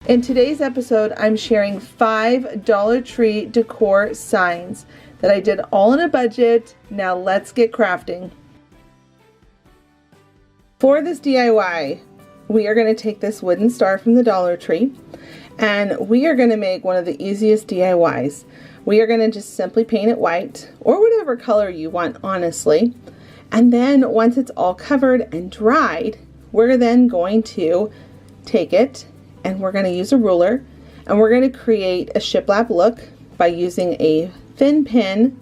In today's episode, I'm sharing 5 Dollar Tree decor signs that I did all on a budget. Now let's get crafting. For this DIY, we are going to take this wooden star from the Dollar Tree and we are going to make one of the easiest DIYs. We are going to just simply paint it white or whatever color you want, honestly. And then once it's all covered and dried, we're then going to take it and we're going to use a ruler and we're going to create a shiplap look by using a thin pin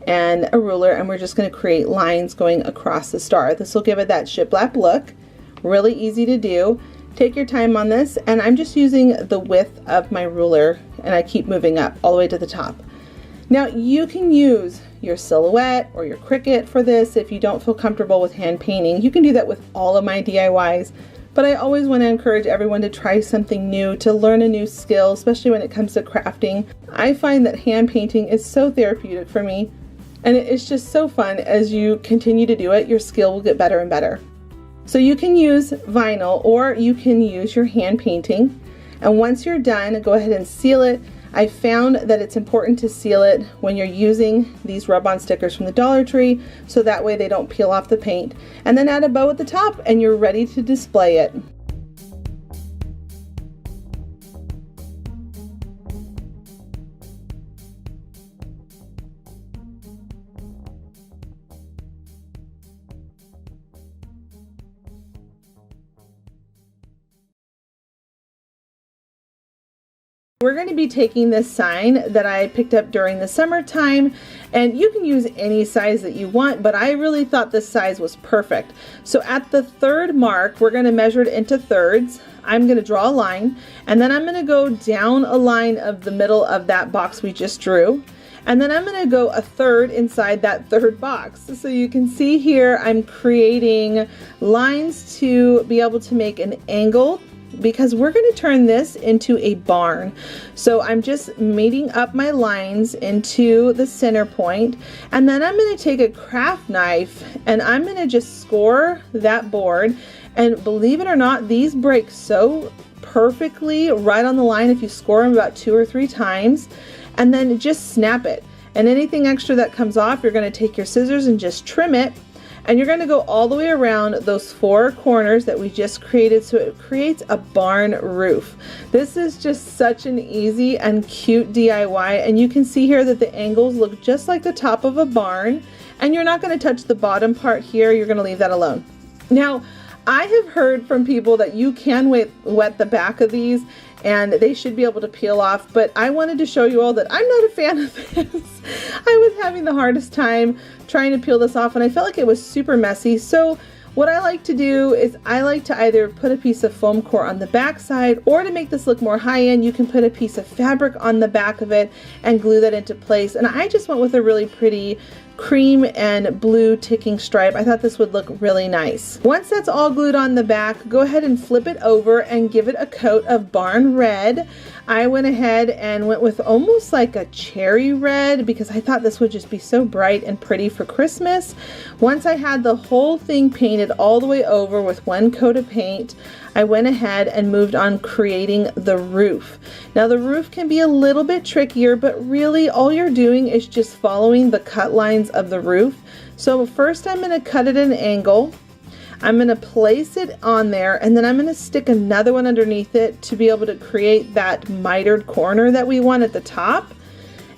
and a ruler, and we're just going to create lines going across the star. This will give it that shiplap look. Really easy to do. Take your time on this, and I'm just using the width of my ruler and I keep moving up all the way to the top. Now you can use your silhouette or your Cricut for this if you don't feel comfortable with hand painting. You can do that with all of my DIYs. But I always want to encourage everyone to try something new, to learn a new skill, especially when it comes to crafting. I find that hand painting is so therapeutic for me, and it's just so fun. As you continue to do it, your skill will get better and better. So you can use vinyl or you can use your hand painting, and once you're done, go ahead and seal it. I found that it's important to seal it when you're using these rub-on stickers from the Dollar Tree, so that way they don't peel off the paint. And then add a bow at the top and you're ready to display it. We're going to be taking this sign that I picked up during the summertime, and you can use any size that you want, but I really thought this size was perfect. So at the third mark, we're going to measure it into thirds. I'm going to draw a line, and then I'm going to go down a line of the middle of that box we just drew. And then I'm going to go a third inside that third box. So you can see here I'm creating lines to be able to make an angle, because we're going to turn this into a barn. So I'm just meeting up my lines into the center point, and then I'm going to take a craft knife and I'm going to just score that board. And believe it or not, these break so perfectly right on the line if you score them about 2 or 3 times, and then just snap it. And anything extra that comes off, you're going to take your scissors and just trim it. And you're going to go all the way around those 4 corners that we just created, so it creates a barn roof. This is just such an easy and cute DIY, and you can see here that the angles look just like the top of a barn, and you're not going to touch the bottom part here. You're going to leave that alone. Now, I have heard from people that you can wet the back of these and they should be able to peel off, but I wanted to show you all that I'm not a fan of this. I was having the hardest time trying to peel this off, and I felt like it was super messy. So what I like to do is I like to either put a piece of foam core on the back side, or to make this look more high-end, you can put a piece of fabric on the back of it and glue that into place. And I just went with a really pretty cream and blue ticking stripe. I thought this would look really nice. Once that's all glued on the back, go ahead and flip it over and give it a coat of barn red. I went ahead and went with almost like a cherry red because I thought this would just be so bright and pretty for Christmas. Once I had the whole thing painted all the way over with 1 coat of paint, I went ahead and moved on creating the roof. Now the roof can be a little bit trickier, but really all you're doing is just following the cut lines of the roof. So first I'm going to cut it at an angle. I'm going to place it on there, and then I'm going to stick another one underneath it to be able to create that mitered corner that we want at the top.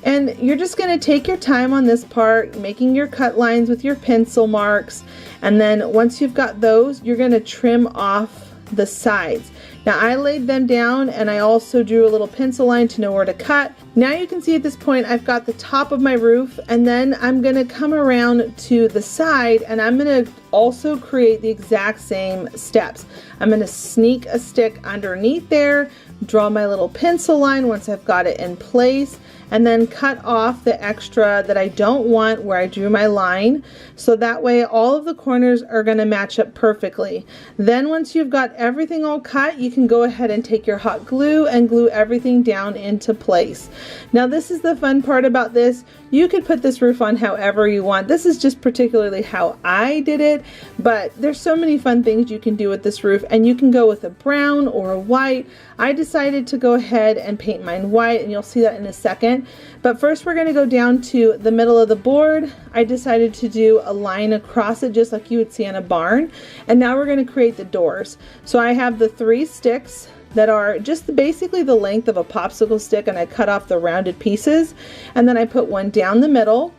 And you're just going to take your time on this part, making your cut lines with your pencil marks, and then once you've got those, you're going to trim off the sides. Now I laid them down, and I also drew a little pencil line to know where to cut. Now you can see at this point I've got the top of my roof, and then I'm going to come around to the side and I'm going to also create the exact same steps. I'm going to sneak a stick underneath there, draw my little pencil line once I've got it in place, and then cut off the extra that I don't want where I drew my line, so that way all of the corners are going to match up perfectly. Then once you've got everything all cut, you can go ahead and take your hot glue and glue everything down into place. Now this is the fun part about this. You could put this roof on however you want. This is just particularly how I did it, but there's so many fun things you can do with this roof, and you can go with a brown or a white. I decided to go ahead and paint mine white, and you'll see that in a second. But first we're going to go down to the middle of the board. I decided to do a line across it just like you would see in a barn, and now we're going to create the doors. So I have the 3 sticks that are just basically the length of a popsicle stick, and I cut off the rounded pieces, and then I put one down the middle,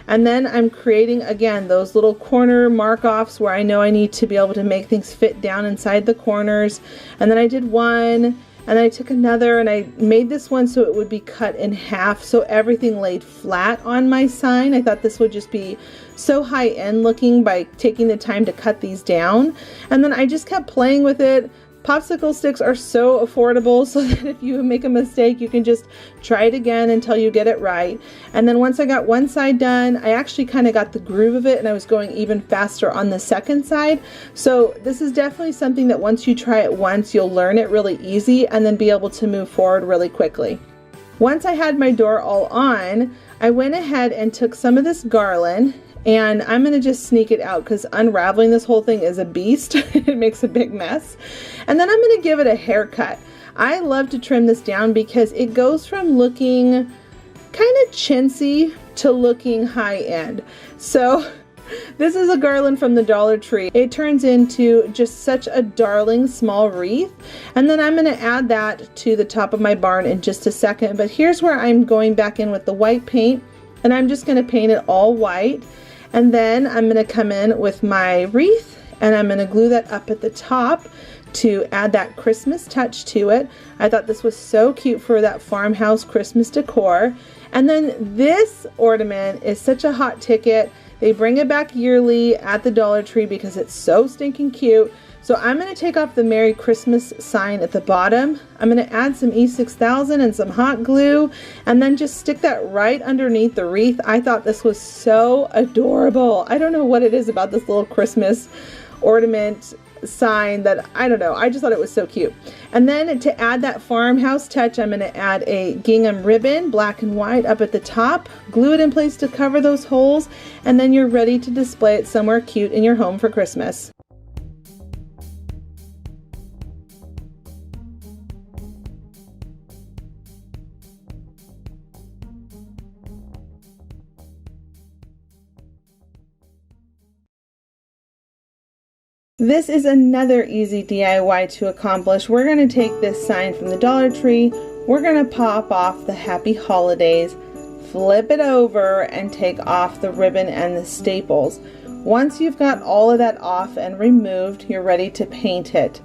and then I'm creating again those little corner mark-offs where I know I need to be able to make things fit down inside the corners. And then I did one, and I took another, and I made this one so it would be cut in half so everything laid flat on my sign. I thought this would just be so high-end looking by taking the time to cut these down. And then I just kept playing with it. Popsicle sticks are so affordable, so that if you make a mistake, you can just try it again until you get it right. And then once I got one side done, I actually kind of got the groove of it, and I was going even faster on the second side. So this is definitely something that once you try it once, you'll learn it really easy and then be able to move forward really quickly. Once I had my door all on, I went ahead and took some of this garland, and I'm going to just sneak it out because unraveling this whole thing is a beast. It makes a big mess. And then I'm going to give it a haircut. I love to trim this down because it goes from looking kind of chintzy to looking high-end. So this is a garland from the Dollar Tree. It turns into just such a darling small wreath. And then I'm going to add that to the top of my barn in just a second. But here's where I'm going back in with the white paint, and I'm just going to paint it all white. And then I'm going to come in with my wreath, and I'm going to glue that up at the top to add that Christmas touch to it. I thought this was so cute for that farmhouse Christmas decor. And then this ornament is such a hot ticket. They bring it back yearly at the Dollar Tree because it's so stinking cute. So I'm going to take off the Merry Christmas sign at the bottom. I'm going to add some E6000 and some hot glue, and then just stick that right underneath the wreath. I thought this was so adorable. I don't know what it is about this little Christmas ornament sign that, I don't know, I just thought it was so cute. And then to add that farmhouse touch, I'm going to add a gingham ribbon, black and white, up at the top, glue it in place to cover those holes, and then you're ready to display it somewhere cute in your home for Christmas. This is another easy DIY to accomplish. We're going to take this sign from the Dollar Tree, we're going to pop off the Happy Holidays, flip it over, and take off the ribbon and the staples. Once you've got all of that off and removed, you're ready to paint it.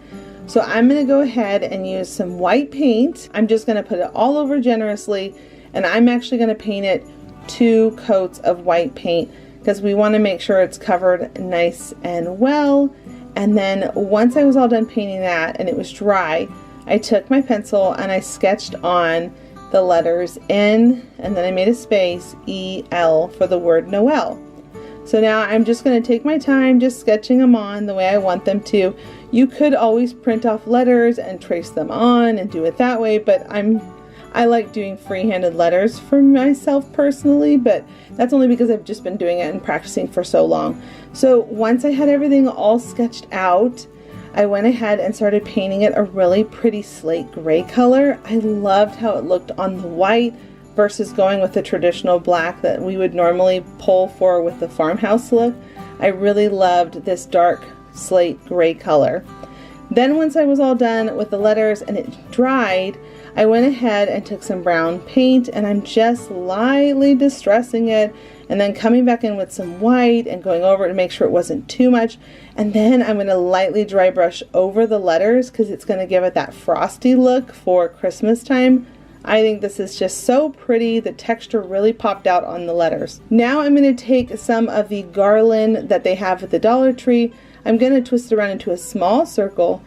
So I'm going to go ahead and use some white paint. I'm just going to put it all over generously, and I'm actually going to paint it 2 coats of white paint because we want to make sure it's covered nice and well. And then once I was all done painting that and it was dry, I took my pencil and I sketched on the letters N, and then I made a space, E-L, for the word Noel. So now I'm just going to take my time just sketching them on the way I want them to. You could always print off letters and trace them on and do it that way, but I like doing free-handed letters for myself personally, but that's only because I've just been doing it and practicing for so long. So once I had everything all sketched out, I went ahead and started painting it a really pretty slate gray color. I loved how it looked on the white versus going with the traditional black that we would normally pull for with the farmhouse look. I really loved this dark slate gray color. Then once I was all done with the letters and it dried, I went ahead and took some brown paint and I'm just lightly distressing it and then coming back in with some white and going over it to make sure it wasn't too much. And then I'm going to lightly dry brush over the letters because it's going to give it that frosty look for Christmas time. I think this is just so pretty. The texture really popped out on the letters. Now I'm going to take some of the garland that they have at the Dollar Tree. I'm going to twist it around into a small circle,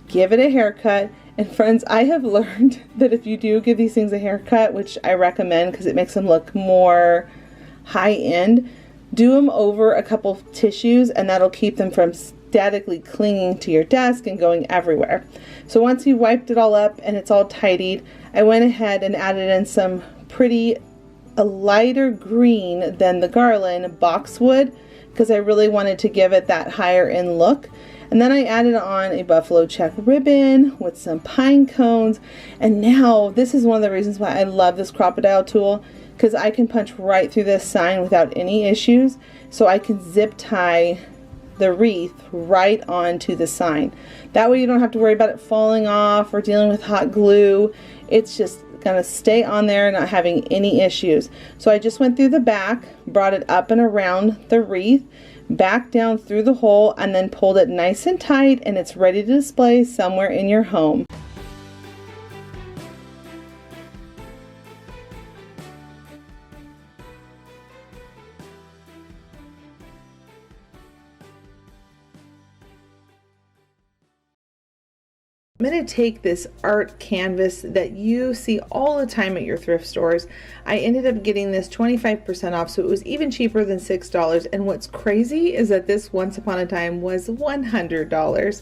give it a haircut, And friends, I have learned that if you do give these things a haircut, which I recommend because it makes them look more high-end, do them over a couple of tissues and that'll keep them from statically clinging to your desk and going everywhere. So once you wiped it all up and it's all tidied, I went ahead and added in some a lighter green than the garland boxwood because I really wanted to give it that higher end look. And then I added on a buffalo check ribbon with some pine cones. And now this is one of the reasons why I love this Crop-A-Dile tool, because I can punch right through this sign without any issues. So I can zip tie the wreath right onto the sign. That way you don't have to worry about it falling off or dealing with hot glue. It's just gonna stay on there, not having any issues. So I just went through the back, brought it up and around the wreath, back down through the hole, and then pulled it nice and tight, and it's ready to display somewhere in your home. I'm going to take this art canvas that you see all the time at your thrift stores. I ended up getting this 25% off, so it was even cheaper than $6. And what's crazy is that this once upon a time was $100,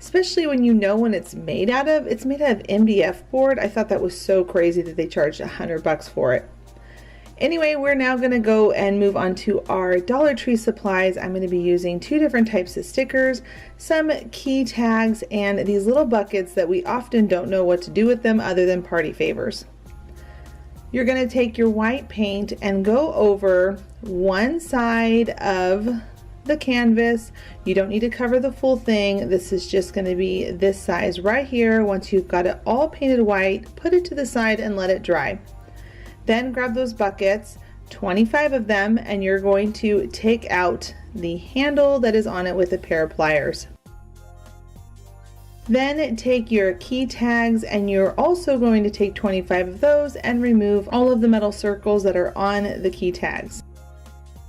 especially when you know when it's made out of. It's made out of MDF board. I thought that was so crazy that they charged $100 for it. Anyway, we're now going to go and move on to our Dollar Tree supplies. I'm going to be using 2 different types of stickers, some key tags, and these little buckets that we often don't know what to do with them other than party favors. You're going to take your white paint and go over one side of the canvas. You don't need to cover the full thing. This is just going to be this size right here. Once you've got it all painted white, put it to the side and let it dry. Then grab those buckets, 25 of them, and you're going to take out the handle that is on it with a pair of pliers. Then take your key tags, and you're also going to take 25 of those and remove all of the metal circles that are on the key tags.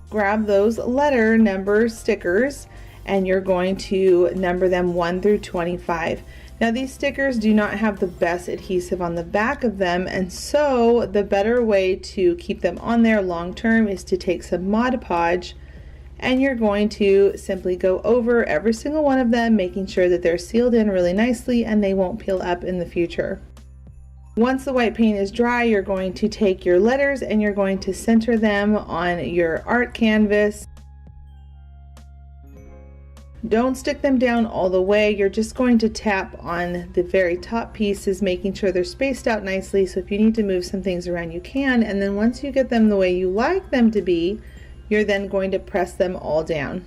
Grab those letter number stickers, and you're going to number them 1 through 25. Now these stickers do not have the best adhesive on the back of them, and so the better way to keep them on there long term is to take some Mod Podge, and you're going to simply go over every single one of them, making sure that they're sealed in really nicely and they won't peel up in the future. Once the white paint is dry, you're going to take your letters and you're going to center them on your art canvas. Don't stick them down all the way. You're just going to tap on the very top pieces, making sure they're spaced out nicely. So if you need to move some things around, you can. And then once you get them the way you like them to be, you're then going to press them all down.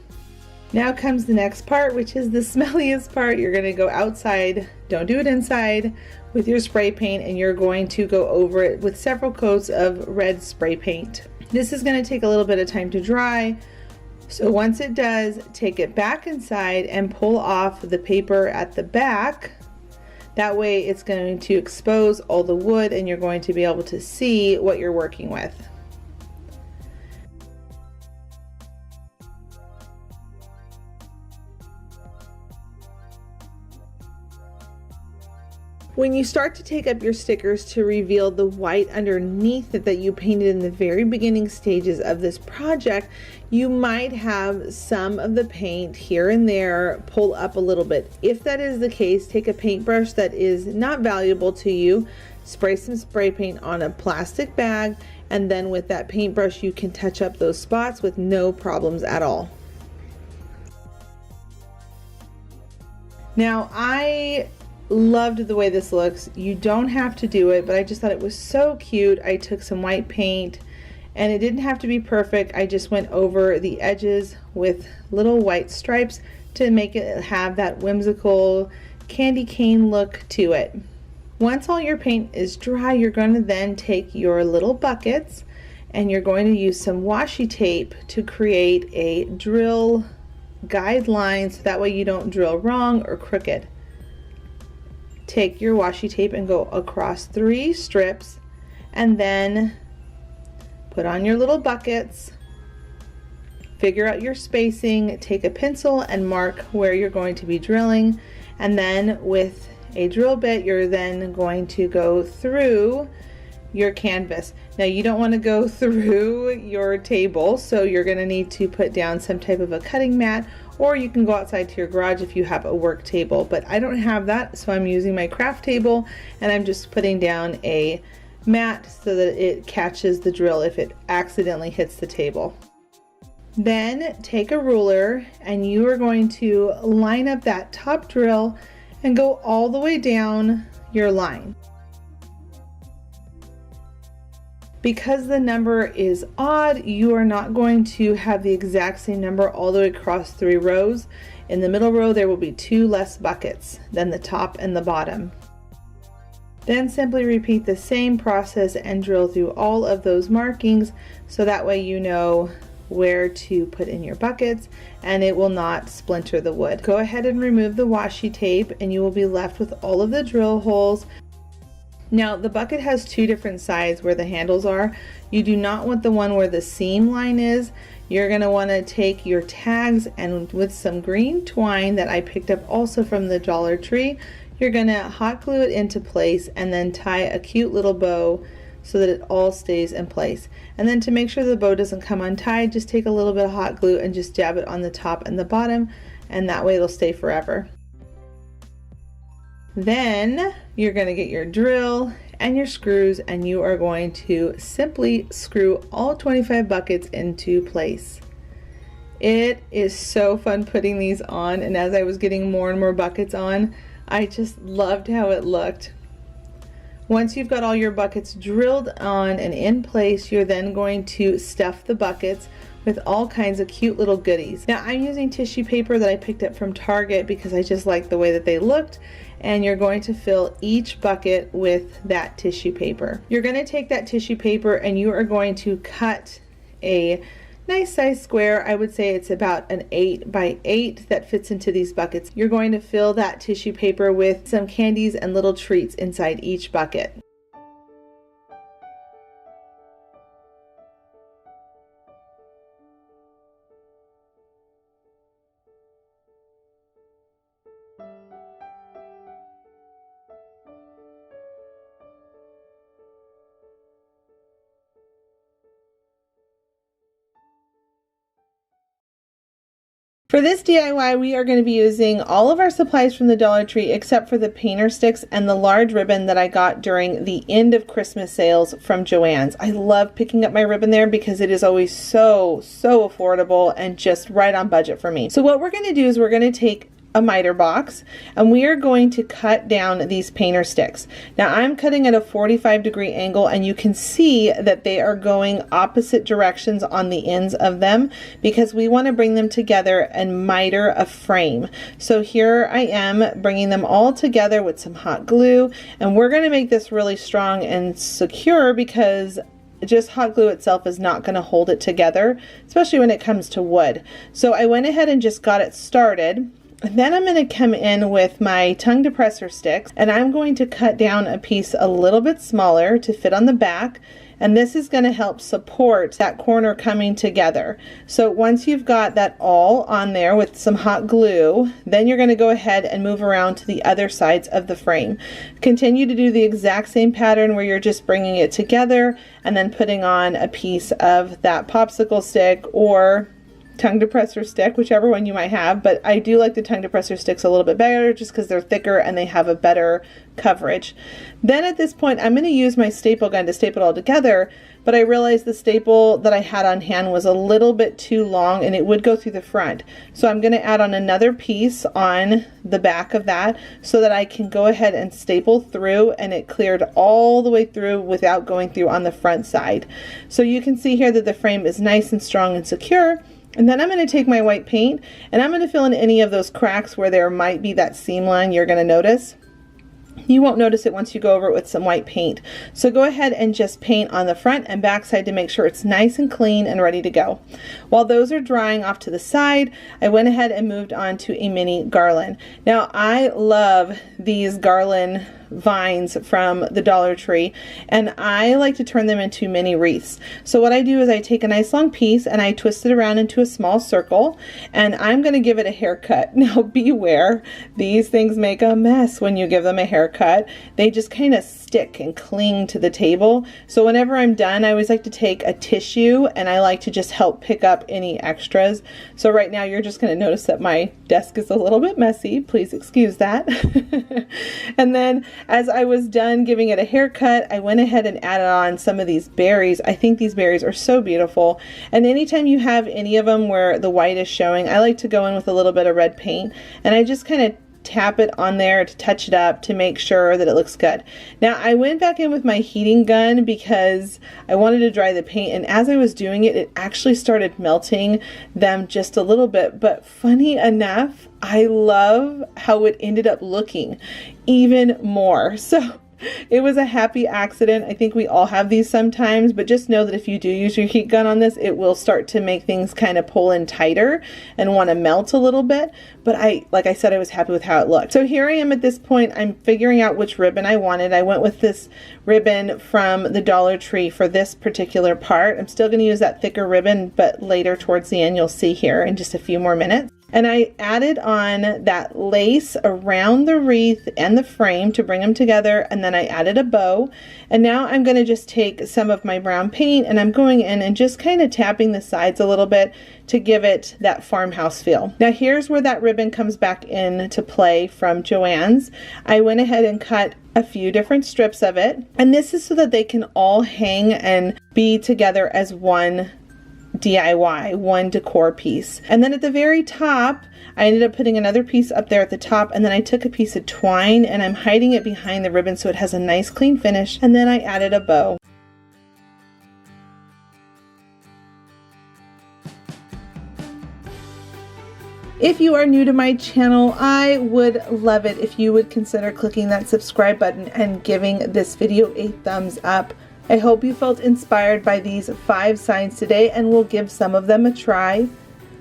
Now comes the next part, which is the smelliest part. You're going to go outside, don't do it inside, with your spray paint, and you're going to go over it with several coats of red spray paint. This is going to take a little bit of time to dry. So once it does, take it back inside and pull off the paper at the back. That way it's going to expose all the wood and you're going to be able to see what you're working with. When you start to take up your stickers to reveal the white underneath it that you painted in the very beginning stages of this project, you might have some of the paint here and there pull up a little bit. If that is the case, take a paintbrush that is not valuable to you, spray some spray paint on a plastic bag, and then with that paintbrush you can touch up those spots with no problems at all. Now I loved the way this looks. You don't have to do it, but I just thought it was so cute. I took some white paint and it didn't have to be perfect. I just went over the edges with little white stripes to make it have that whimsical candy cane look to it. Once all your paint is dry, you're going to then take your little buckets and you're going to use some washi tape to create a drill guideline so that way you don't drill wrong or crooked. Take your washi tape and go across 3 strips and then put on your little buckets, figure out your spacing, take a pencil and mark where you're going to be drilling, and then with a drill bit, you're then going to go through your canvas. Now you don't want to go through your table, so you're going to need to put down some type of a cutting mat, or you can go outside to your garage if you have a work table, but I don't have that, so I'm using my craft table and I'm just putting down a mat so that it catches the drill if it accidentally hits the table. Then take a ruler and you are going to line up that top drill and go all the way down your line. Because the number is odd, you are not going to have the exact same number all the way across 3 rows. In the middle row, there will be 2 less buckets than the top and the bottom. Then simply repeat the same process and drill through all of those markings, so that way you know where to put in your buckets and it will not splinter the wood. Go ahead and remove the washi tape and you will be left with all of the drill holes. Now the bucket has 2 different sides where the handles are. You do not want the one where the seam line is. You're going to want to take your tags and with some green twine that I picked up also from the Dollar Tree, you're going to hot glue it into place and then tie a cute little bow so that it all stays in place. And then to make sure the bow doesn't come untied, just take a little bit of hot glue and just dab it on the top and the bottom, and that way it'll stay forever. Then you're going to get your drill and your screws and you are going to simply screw all 25 buckets into place. It is so fun putting these on, and as I was getting more and more buckets on, I just loved how it looked. Once you've got all your buckets drilled on and in place, you're then going to stuff the buckets with all kinds of cute little goodies. Now I'm using tissue paper that I picked up from Target because I just liked the way that they looked, and you're going to fill each bucket with that tissue paper. You're going to take that tissue paper and you are going to cut a nice size square. I would say it's about an 8 by 8 that fits into these buckets. You're going to fill that tissue paper with some candies and little treats inside each bucket. For this DIY, we are going to be using all of our supplies from the Dollar Tree except for the painter sticks and the large ribbon that I got during the end of Christmas sales from Joann's. I love picking up my ribbon there because it is always so affordable and just right on budget for me. So what we're going to do is we're going to take a miter box and we are going to cut down these painter sticks. Now I'm cutting at a 45-degree angle and you can see that they are going opposite directions on the ends of them because we want to bring them together and miter a frame. So here I am bringing them all together with some hot glue, and we're going to make this really strong and secure because just hot glue itself is not going to hold it together, especially when it comes to wood. So I went ahead and just got it started. And then I'm going to come in with my tongue depressor sticks and I'm going to cut down a piece a little bit smaller to fit on the back, and this is going to help support that corner coming together. So once you've got that all on there with some hot glue, then you're going to go ahead and move around to the other sides of the frame. Continue to do the exact same pattern where you're just bringing it together and then putting on a piece of that popsicle stick or tongue depressor stick, whichever one you might have, but I do like the tongue depressor sticks a little bit better just because they're thicker and they have a better coverage. Then at this point I'm going to use my staple gun to staple it all together, but I realized the staple that I had on hand was a little bit too long and it would go through the front. So I'm going to add on another piece on the back of that so that I can go ahead and staple through, and it cleared all the way through without going through on the front side. So you can see here that the frame is nice and strong and secure. And then I'm going to take my white paint and I'm going to fill in any of those cracks where there might be that seam line you're going to notice. You won't notice it once you go over it with some white paint. So go ahead and just paint on the front and back side to make sure it's nice and clean and ready to go. While those are drying off to the side, I went ahead and moved on to a mini garland. Now I love these garland vines from the Dollar Tree, and I like to turn them into mini wreaths. So what I do is I take a nice long piece and I twist it around into a small circle, and I'm going to give it a haircut. Now beware, these things make a mess when you give them a haircut. They just kind of stick and cling to the table. So whenever I'm done, I always like to take a tissue and I like to just help pick up any extras. So right now you're just going to notice that my desk is a little bit messy. Please excuse that. And then as I was done giving it a haircut, I went ahead and added on some of these berries. I think these berries are so beautiful. And anytime you have any of them where the white is showing, I like to go in with a little bit of red paint, and I just kind of tap it on there to touch it up to make sure that it looks good. Now I went back in with my heating gun because I wanted to dry the paint, and as I was doing it, it actually started melting them just a little bit. But funny enough, I love how it ended up looking even more. So it was a happy accident. I think we all have these sometimes, but just know that if you do use your heat gun on this, it will start to make things kind of pull in tighter and want to melt a little bit. But like I said, I was happy with how it looked. So here I am at this point. I'm figuring out which ribbon I wanted. I went with this ribbon from the Dollar Tree for this particular part. I'm still going to use that thicker ribbon, but later towards the end, you'll see here in just a few more minutes. And I added on that lace around the wreath and the frame to bring them together, and then I added a bow. And now I'm going to just take some of my brown paint and I'm going in and just kind of tapping the sides a little bit to give it that farmhouse feel. Now here's where that ribbon comes back into play from Joann's. I went ahead and cut a few different strips of it, and this is so that they can all hang and be together as one DIY, one decor piece. And then at the very top, I ended up putting another piece up there at the top, and then I took a piece of twine and I'm hiding it behind the ribbon so it has a nice clean finish, and then I added a bow. If you are new to my channel, I would love it if you would consider clicking that subscribe button and giving this video a thumbs up. I hope you felt inspired by these 5 signs today and will give some of them a try.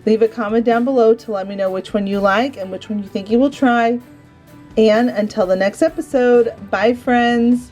Leave a comment down below to let me know which one you like and which one you think you will try. And until the next episode, bye friends!